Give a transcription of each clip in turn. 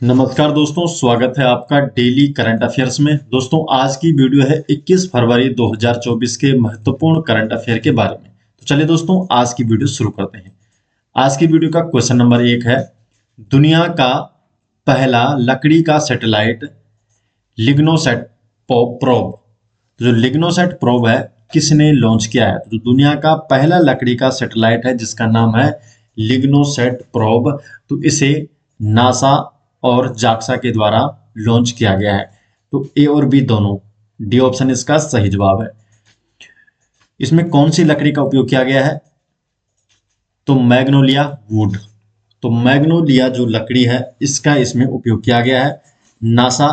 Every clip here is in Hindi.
नमस्कार दोस्तों, स्वागत है आपका डेली करंट अफेयर्स में। दोस्तों, आज की वीडियो है 21 फरवरी 2024 के महत्वपूर्ण करंट अफेयर के बारे में। तो चलिए दोस्तों, आज की वीडियो शुरू करते हैं। आज की वीडियो का क्वेश्चन नंबर 1 है, दुनिया का पहला लकड़ी का सैटेलाइट लिग्नोसैट प्रोब। तो जो लिग्नोसैट प्रोब है, किसने लॉन्च किया है? तो जो दुनिया का पहला लकड़ी का सैटेलाइट है जिसका नाम है लिग्नोसैट प्रोब, तो इसे नासा और जाक्सा के द्वारा लॉन्च किया गया है। तो ए और बी दोनों, डी ऑप्शन इसका सही जवाब है। इसमें कौन सी लकड़ी का उपयोग किया गया है? तो मैग्नोलिया वुड। तो मैग्नोलिया जो लकड़ी है इसका इसमें उपयोग किया गया है। नासा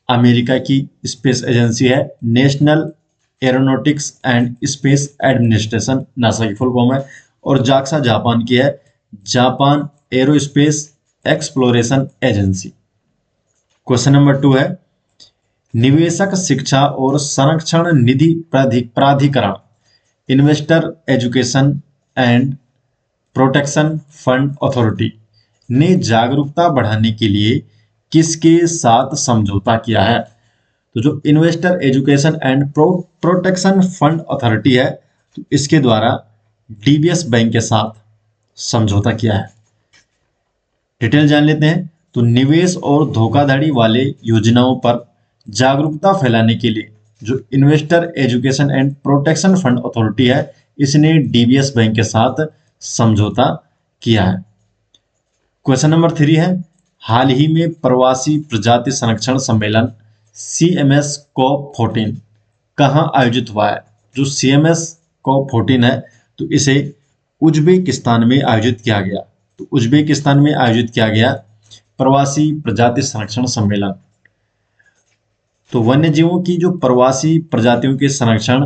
अमेरिका की स्पेस एजेंसी है, national aeronautics and space administration, NASA की फुल फॉर्म है। और जाक्सा जापान की है, Japan aerospace exploration agency. Question number 2 है, निवेशक शिक्षा और संरक्षण निधि प्राधिकरण, investor education and protection fund authority ने जागरूकता बढ़ाने के लिए किसके साथ समझौता किया है? तो जो investor education and protection fund authority है, तो इसके द्वारा डीबीएस बैंक के साथ समझौता किया है। डिटेल जान लेते हैं। तो निवेश और धोखाधड़ी वाले योजनाओं पर जागरूकता फैलाने के लिए जो investor education and protection fund authority है, इसने डीबीएस बैंक के साथ समझौता किया है। क्वेश्चन नंबर 3 है, हाल ही में प्रवासी प्रजाति संरक्षण सम्मेलन CMS COP14 कहाँ आयोजित हुआ है? जो CMS COP14 है, तो इसे उज्बेकिस्तान में आयोजित किया गया। तो उज्बेकिस्तान में आयोजित किया गया प्रवासी प्रजाति संरक्षण सम्मेलन। तो वन्य जीवों की जो प्रवासी प्रजातियों के संरक्षण,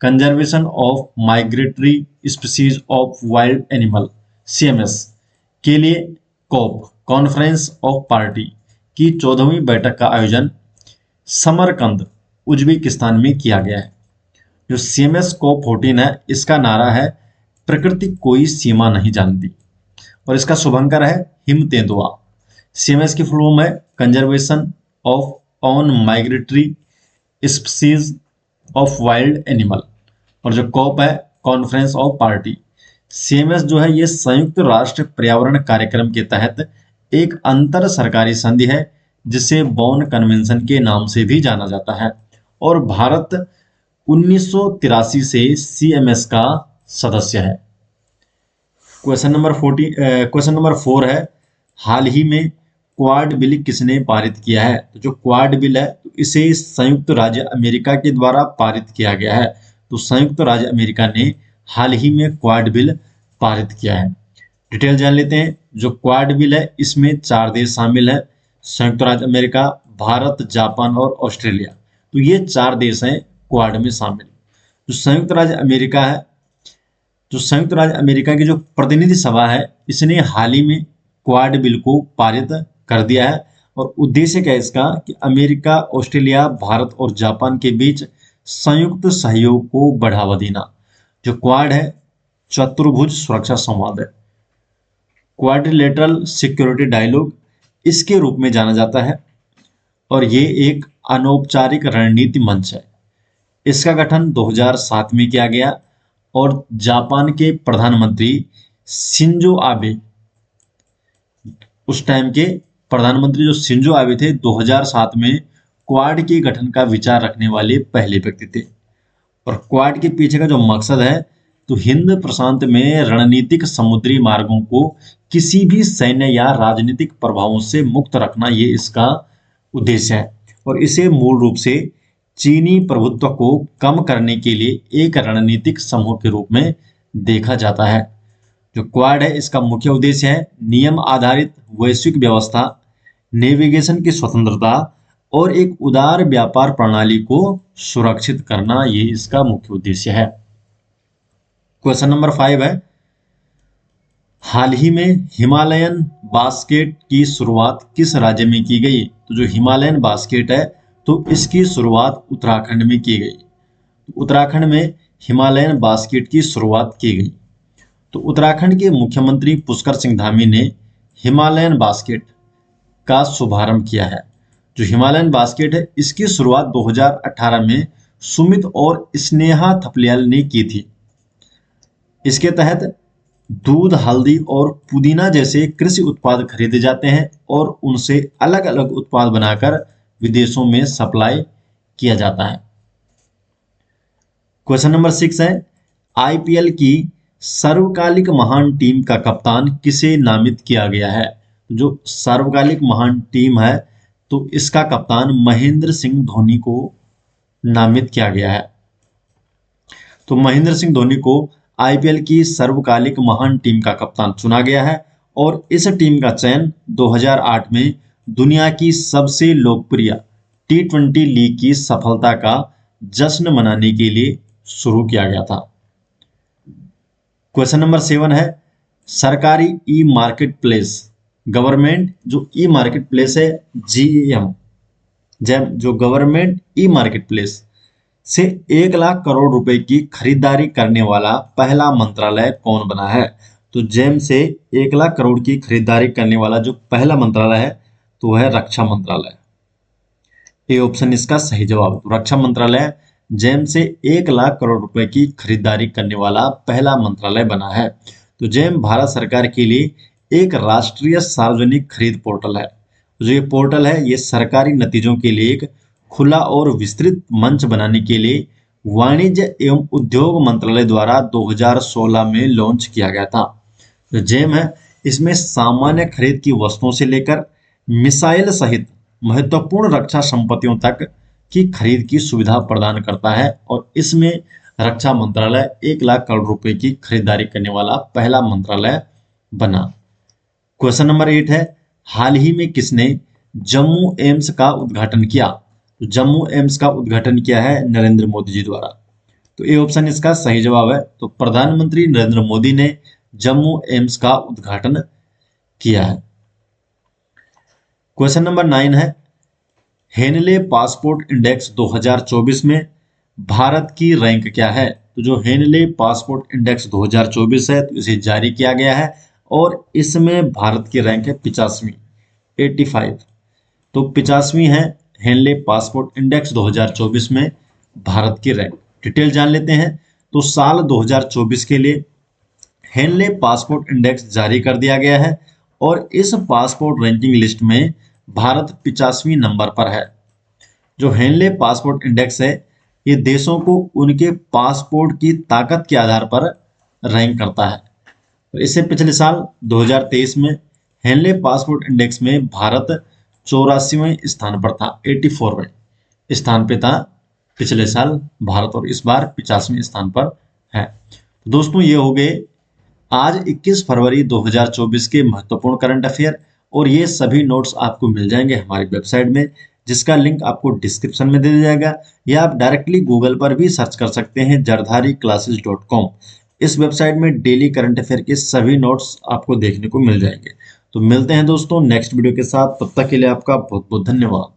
conservation of migratory species of wild animal CMS के लिए कॉप कॉन्फ्रेंस ऑफ पार्टी की 14वीं बैठक का आयोजन समरकंद उज्बेकिस्तान में किया गया है। जो CMS COP14 है, इसका नारा है प्रकृति कोई सीमा नहीं जानती, और इसका शुभंकर है हिमतेंदुआ। CMS की फुल फॉर्म है conservation of on migratory species of wild animal, और जो कॉप है कॉन्फ्रेंस ऑफ पार्टी। CMS जो है ये संयुक्त राष्ट्र पर्यावरण कार्यक्रम के तहत एक अंतर सरकारी संधि है जिसे बॉन कन्वेंशन के नाम से भी जाना जाता है, और भारत 1983 से CMS का सदस्य है। क्वेश्चन नंबर 4 है, हाल ही में क्वाड बिल किसने पारित किया है? तो जो क्वाड बिल है, तो इसे संयुक्त राज्य अमेरिका के द्वारा पारित किया गया है। तो संयुक्त राज्य अमेरिका ने हाल ही में क्वाड बिल पारित किया है। डिटेल जान लेते हैं। जो क्वाड बिल है, इसमें 4 देश शामिल है, संयुक्त राज्य अमेरिका, भारत, जापान और ऑस्ट्रेलिया। तो ये 4 देश हैं क्वाड में शामिल। जो संयुक्त राज्य अमेरिका है, जो संयुक्त राज्य अमेरिका की जो प्रतिनिधि सभा है, इसने हाल ही में क्वाड बिल को पारित कर दिया है। और उद्देश्य क्या है इसका कि अमेरिका, ऑस्ट्रेलिया, भारत और जापान के बीच संयुक्त सहयोग को बढ़ावा देना। जो क्वाड है, चतुर्भुज सुरक्षा संवाद है, क्वाड्रिलेटरल सिक्योरिटी डायलॉग इसके रूप में जाना जाता है, और ये एक अनौपचारिक रणनीति मंच है। इसका गठन 2007 में किया गया, और जापान के प्रधानमंत्री शिंजो आबे, उस टाइम के प्रधानमंत्री जो शिंजो आबे थे, 2007 में क्वाड के गठन का विचार रखने वाले पहले व्यक्ति थे। और क्वाड के पीछे का जो मकसद है, तो हिंद प्रशांत में रणनीतिक समुद्री मार्गों को किसी भी सैन्य या राजनीतिक प्रभावों से मुक्त रखना, ये इसका उद्देश्य है। और इसे मूल रूप से चीनी प्रभुत्व को कम करने के लिए एक रणनीतिक समूह के रूप में देखा जाता है। जो क्वाड है, इसका मुख्य उद्देश्य है नियम आधारित वैश्विक व्यवस्था, नेविगेशन की स्वतंत्रता और एक उदार व्यापार प्रणाली को सुरक्षित करना, ये इसका मुख्य उद्देश्य है। क्वेश्चन नंबर 5 है, हाल ही में हिमालयन बास्केट की शुरुआत किस राज्य में की गई? तो जो हिमालयन बास्केट है, तो इसकी शुरुआत उत्तराखंड में की गई। तो उत्तराखंड में हिमालयन बास्केट की शुरुआत की गई। तो उत्तराखंड के मुख्यमंत्री पुष्कर सिंह धामी ने हिमालयन बास्केट का शुभारंभ किया है? जो हिमालयन बास्केट है इसकी शुरुआत 2018 में सुमित और स्नेहा थपलियाल ने की थी। इसके तहत दूध, हल्दी और पुदीना जैसे कृषि उत्पाद खरीदे जाते हैं और उनसे अलग अलग उत्पाद बनाकर विदेशों में सप्लाई किया जाता है। क्वेश्चन नंबर 6 है, आईपीएल की सर्वकालिक महान टीम का कप्तान किसे नामित किया गया है? जो सर्वकालिक महान टीम है तो इसका कप्तान महेंद्र सिंह धोनी को नामित किया गया है। तो महेंद्र सिंह धोनी को आईपीएल की सर्वकालिक महान टीम का कप्तान चुना गया है और इस टीम का चयन 2008 में दुनिया की सबसे लोकप्रिय टी20 लीग की सफलता का जश्न मनाने के लिए शुरू किया गया था। क्वेश्चन नंबर 7 है, सरकारी ई मार्केट प्लेस गवर्नमेंट जो ई मार्केट प्लेस है जीएम जो गवर्नमेंट ई मार्केट प्लेस से 1 लाख करोड़ रुपए की खरीदारी करने वाला पहला मंत्रालय कौन बना है? तो जेम से 1 लाख करोड़ की खरीदारी करने वाला जो पहला मंत्रालय है तो वह है रक्षा मंत्रालय। ए ऑप्शन इसका सही जवाब। तो रक्षा मंत्रालय जेम से 1 लाख करोड़ रुपए की खरीदारी करने वाला पहला मंत्रालय बना है। तो जेम भारत सरकार के लिए एक राष्ट्रीय सार्वजनिक खरीद पोर्टल है। जो ये पोर्टल है ये सरकारी नतीजों के लिए एक खुला और विस्तृत मंच बनाने के लिए वाणिज्य एवं उद्योग मंत्रालय द्वारा 2016 में लॉन्च किया गया था। जो जेम है इसमें सामान्य खरीद की वस्तुओं से लेकर मिसाइल सहित महत्वपूर्ण रक्षा संपत्तियों तक की खरीद की सुविधा प्रदान करता है और इसमें रक्षा मंत्रालय 1 लाख करोड़ रुपए की खरीदारी करने वाला पहला मंत्रालय बना। क्वेश्चन नंबर 8 है, हाल ही में किसने जम्मू एम्स का उद्घाटन किया? तो जम्मू एम्स का उद्घाटन किया है नरेंद्र मोदी जी द्वारा। तो ये ऑप्शन इसका सही जवाब है। तो प्रधानमंत्री नरेंद्र मोदी ने जम्मू एम्स का उद्घाटन किया है। क्वेश्चन नंबर 9 है, हेनले पासपोर्ट इंडेक्स 2024 में भारत की रैंक क्या है? तो जो हेनले पासपोर्ट इंडेक्स 2024 है तो इसे जारी किया गया है और इसमें भारत की रैंक है 85वीं 85। तो 85वीं है हेनले पासपोर्ट इंडेक्स 2024 में भारत की रैंक। डिटेल जान लेते हैं। तो साल 2024 के लिए हेनले पासपोर्ट इंडेक्स जारी कर दिया गया है और इस पासपोर्ट रैंकिंग लिस्ट में भारत 85वीं नंबर पर है। जो हेनले पासपोर्ट इंडेक्स है ये देशों को उनके पासपोर्ट की ताकत के आधार पर रैंक करता है। तो इससे पिछले साल 2023 में हेनले पासपोर्ट इंडेक्स में भारत 84वें स्थान पर था, 84वें स्थान पे था पिछले साल भारत, और इस बार 85वें स्थान पर है। तो दोस्तों ये हो गए आज 21 फरवरी 2024 के महत्वपूर्ण करंट अफेयर, और ये सभी नोट्स आपको मिल जाएंगे हमारी वेबसाइट में, जिसका लिंक आपको डिस्क्रिप्शन में दे दिया जाएगा, या आप डायरेक्टली गूगल पर भी सर्च कर सकते हैं jardhariclasses.com। इस वेबसाइट में डेली करंट अफेयर के सभी नोट्स आपको देखने को मिल जाएंगे। तो मिलते हैं दोस्तों नेक्स्ट वीडियो के साथ, तब तक के लिए आपका बहुत बहुत धन्यवाद।